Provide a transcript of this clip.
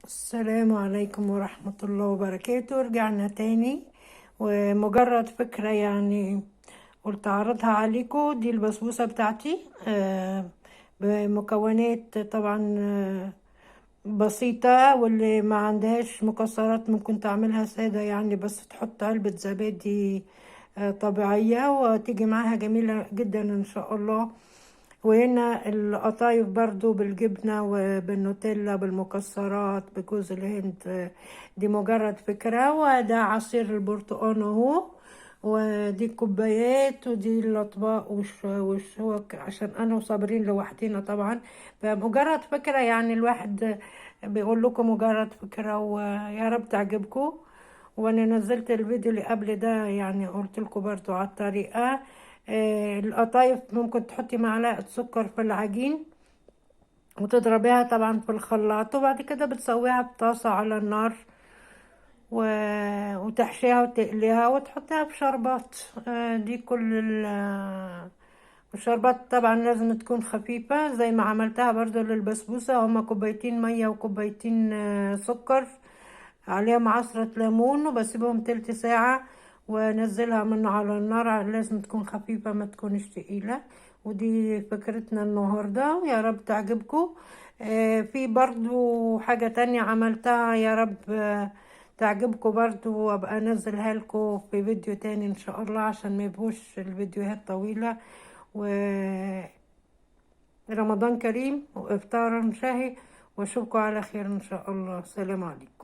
السلام عليكم ورحمة الله وبركاته. رجعنا تاني ومجرد فكرة يعني قلت أعرضها عليكم. دي البسبوسة بتاعتي بمكونات طبعا بسيطة، واللي ما عندهاش مكسرات ممكن تعملها سادة يعني، بس تحط علبة زبادي طبيعية وتيجي معاها جميلة جدا إن شاء الله. وهنا القطايف برضو بالجبنة وبالنوتيلا بالمكسرات بجوز الهند. دي مجرد فكرة. وده عصير البرتقال اهو، ودي الكوبايات، ودي الاطباق والشوك عشان انا وصابرين لوحدينا طبعا. فمجرد فكرة يعني، الواحد بيقول لكم مجرد فكرة ويا رب تعجبكم. وانا نزلت الفيديو اللي قبل ده يعني قلت لكم برضو على الطريقة. القطايف ممكن تحطي معلقة سكر في العجين وتضربيها طبعا في الخلاط، وبعد كده بتسويها بطاسة على النار وتحشيها وتقليها وتحطيها في شربات. دي كل الشربات طبعا لازم تكون خفيفة زي ما عملتها برضو للبسبوسة. هما كوبايتين مية وكوبايتين سكر، عليهم عصرة ليمون، وبسيبهم تلت ساعة ونزلها من على النار. لازم تكون خفيفة ما تكونش تقيلة. ودي فكرتنا النهاردة ويا رب تعجبكم. في برضو حاجة تانية عملتها يا رب تعجبكم برضو، وابقى انزلها لكم في فيديو تاني ان شاء الله عشان ما يبقوش الفيديوهات طويلة. ورمضان كريم وافطار شهي، واشوفكم على خير ان شاء الله. سلام عليكم.